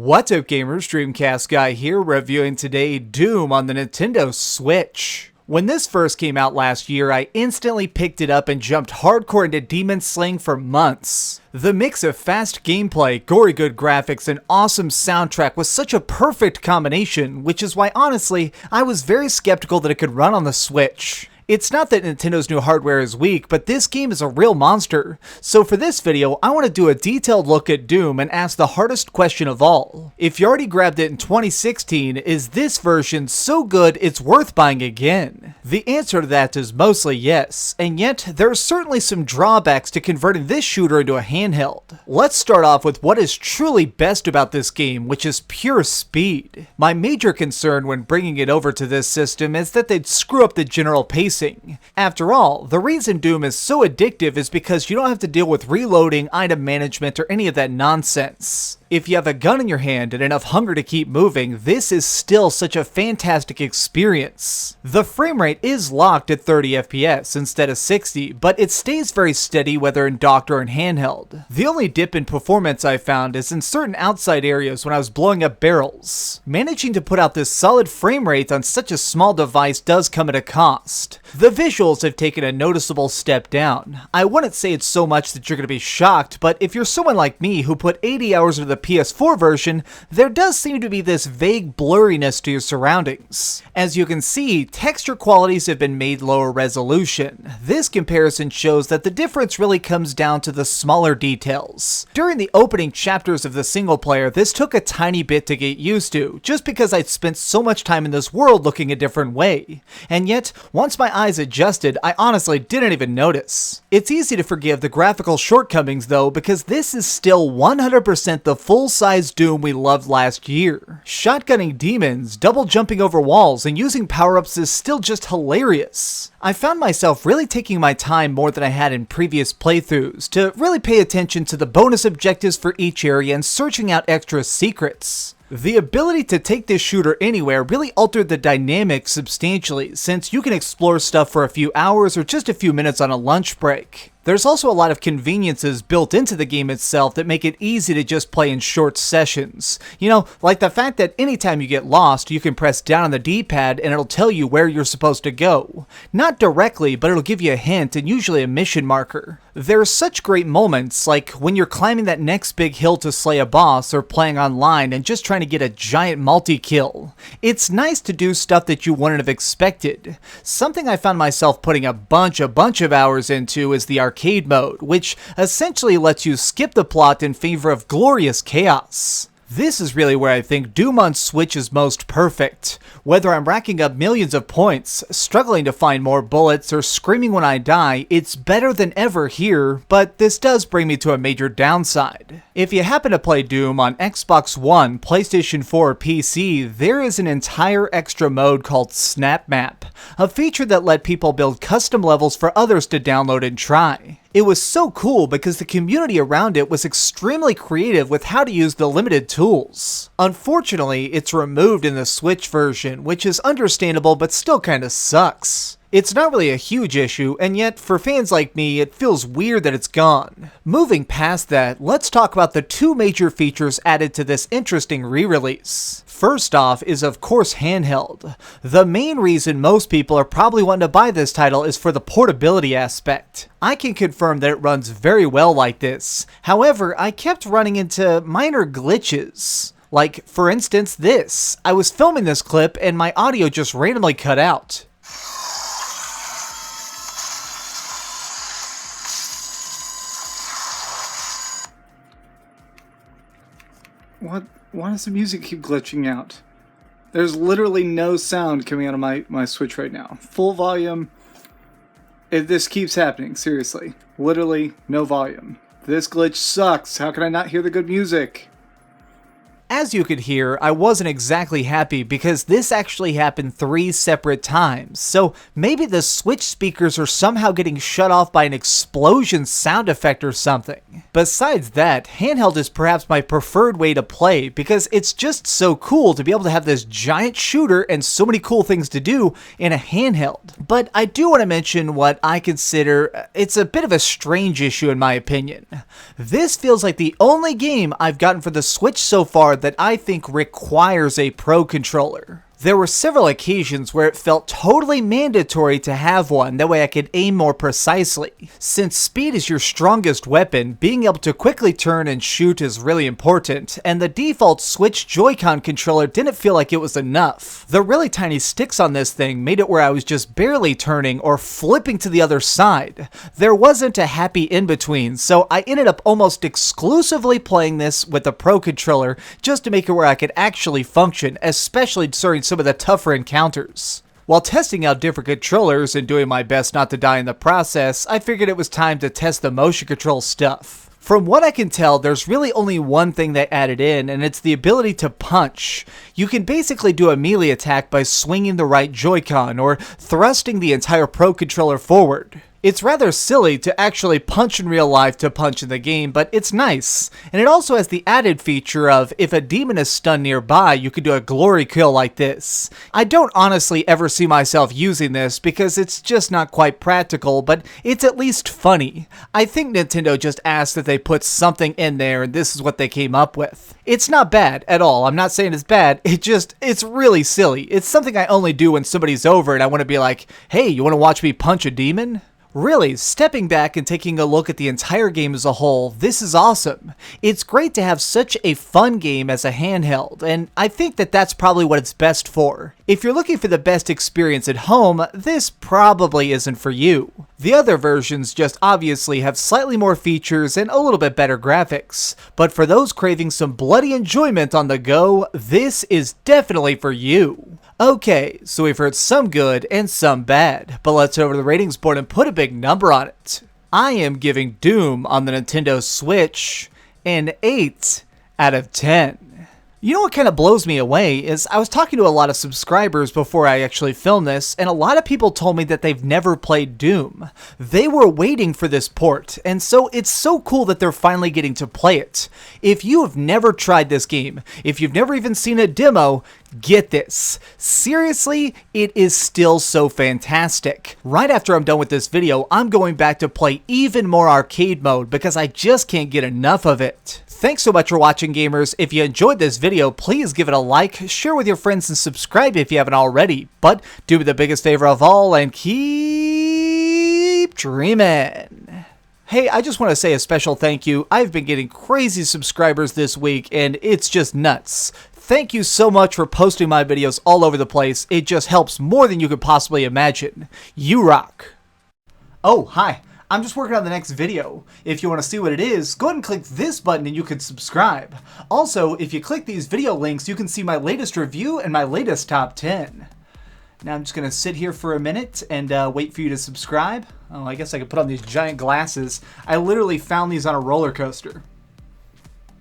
What's up gamers, DreamcastGuy here, reviewing today Doom on the Nintendo Switch. When this first came out last year, I instantly picked it up and jumped hardcore into demon slaying for months. The mix of fast gameplay, gory good graphics, and awesome soundtrack was such a perfect combination, which is why honestly, I was very skeptical that it could run on the Switch. It's not that Nintendo's new hardware is weak, but this game is a real monster. So for this video, I want to do a detailed look at Doom and ask the hardest question of all. If you already grabbed it in 2016, is this version so good it's worth buying again? The answer to that is mostly yes, and yet there are certainly some drawbacks to converting this shooter into a handheld. Let's start off with what is truly best about this game, which is pure speed. My major concern when bringing it over to this system is that they'd screw up the general pace. After all, the reason Doom is so addictive is because you don't have to deal with reloading, item management, or any of that nonsense. If you have a gun in your hand and enough hunger to keep moving, this is still such a fantastic experience. The frame rate is locked at 30 FPS instead of 60, but it stays very steady whether in docked or in handheld. The only dip in performance I found is in certain outside areas when I was blowing up barrels. Managing to put out this solid frame rate on such a small device does come at a cost. The visuals have taken a noticeable step down. I wouldn't say it's so much that you're going to be shocked, but if you're someone like me who put 80 hours into the PS4 version, there does seem to be this vague blurriness to your surroundings. As you can see, texture qualities have been made lower resolution. This comparison shows that the difference really comes down to the smaller details. During the opening chapters of the single player, this took a tiny bit to get used to, just because I'd spent so much time in this world looking a different way. And yet, once my eyes adjusted, I honestly didn't even notice. It's easy to forgive the graphical shortcomings though, because this is still 100% the full-size Doom we loved last year. Shotgunning demons, double jumping over walls, and using power-ups is still just hilarious. I found myself really taking my time more than I had in previous playthroughs to really pay attention to the bonus objectives for each area and searching out extra secrets. The ability to take this shooter anywhere really altered the dynamic substantially, since you can explore stuff for a few hours or just a few minutes on a lunch break. There's also a lot of conveniences built into the game itself that make it easy to just play in short sessions. You know, like the fact that anytime you get lost, you can press down on the D-pad and it'll tell you where you're supposed to go. Not directly, but it'll give you a hint and usually a mission marker. There are such great moments, like when you're climbing that next big hill to slay a boss or playing online and just trying to get a giant multi-kill. It's nice to do stuff that you wouldn't have expected. Something I found myself putting a bunch of hours into is the arcade mode, which essentially lets you skip the plot in favor of glorious chaos. This is really where I think Doom on Switch is most perfect. Whether I'm racking up millions of points, struggling to find more bullets, or screaming when I die, it's better than ever here, but this does bring me to a major downside. If you happen to play Doom on Xbox One, PlayStation 4, or PC, there is an entire extra mode called Snap Map, a feature that let people build custom levels for others to download and try. It was so cool because the community around it was extremely creative with how to use the limited tools. Unfortunately, it's removed in the Switch version, which is understandable but still kinda sucks. It's not really a huge issue, and yet for fans like me, it feels weird that it's gone. Moving past that, let's talk about the two major features added to this interesting re-release. First off is of course Handheld. The main reason most people are probably wanting to buy this title is for the portability aspect. I can confirm that it runs very well like this. However, I kept running into minor glitches. Like, for instance, this. I was filming this clip and my audio just randomly cut out. Why does the music keep glitching out? There's literally no sound coming out of my Switch right now. Full volume. This keeps happening, seriously. Literally no volume. This glitch sucks. How can I not hear the good music? As you could hear, I wasn't exactly happy because this actually happened 3 separate times, so maybe the Switch speakers are somehow getting shut off by an explosion sound effect or something. Besides that, Handheld is perhaps my preferred way to play because it's just so cool to be able to have this giant shooter and so many cool things to do in a handheld. But I do want to mention what I consider, it's a bit of a strange issue in my opinion. This feels like the only game I've gotten for the Switch so far part that I think requires a Pro Controller. There were several occasions where it felt totally mandatory to have one, that way I could aim more precisely. Since speed is your strongest weapon, being able to quickly turn and shoot is really important, and the default Switch Joy-Con controller didn't feel like it was enough. The really tiny sticks on this thing made it where I was just barely turning or flipping to the other side. There wasn't a happy in-between, so I ended up almost exclusively playing this with a Pro Controller just to make it where I could actually function, especially during some of the tougher encounters. While testing out different controllers and doing my best not to die in the process, I figured it was time to test the motion control stuff. From what I can tell, there's really only one thing they added in, and it's the ability to punch. You can basically do a melee attack by swinging the right Joy-Con or thrusting the entire Pro Controller forward. It's rather silly to actually punch in real life to punch in the game, but it's nice. And it also has the added feature of, if a demon is stunned nearby, you can do a glory kill like this. I don't honestly ever see myself using this because it's just not quite practical, but it's at least funny. I think Nintendo just asked that they put something in there, and this is what they came up with. It's not bad at all. I'm not saying it's bad. It's really silly. It's something I only do when somebody's over and I want to be like, hey, you want to watch me punch a demon? Really, stepping back and taking a look at the entire game as a whole, this is awesome. It's great to have such a fun game as a handheld, and I think that that's probably what it's best for. If you're looking for the best experience at home, this probably isn't for you. The other versions just obviously have slightly more features and a little bit better graphics. But for those craving some bloody enjoyment on the go, this is definitely for you. Okay, so we've heard some good and some bad, but let's over to the ratings board and put a big number on it. I am giving Doom on the Nintendo Switch an 8 out of 10. You know what kind of blows me away is I was talking to a lot of subscribers before I actually filmed this, and a lot of people told me that they've never played Doom. They were waiting for this port, and so it's so cool that they're finally getting to play it. If you have never tried this game, if you've never even seen a demo, get this. Seriously, it is still so fantastic. Right after I'm done with this video, I'm going back to play even more arcade mode because I just can't get enough of it. Thanks so much for watching, gamers. If you enjoyed this video, please give it a like, share with your friends, and subscribe if you haven't already. But do me the biggest favor of all and keep dreaming. Hey, I just want to say a special thank you. I've been getting crazy subscribers this week, and it's just nuts. Thank you so much for posting my videos all over the place. It just helps more than you could possibly imagine. You rock. Oh, hi. I'm just working on the next video. If you want to see what it is, go ahead and click this button and you can subscribe. Also, if you click these video links, you can see my latest review and my latest top 10. Now I'm just going to sit here for a minute and wait for you to subscribe. Oh, I guess I could put on these giant glasses. I literally found these on a roller coaster.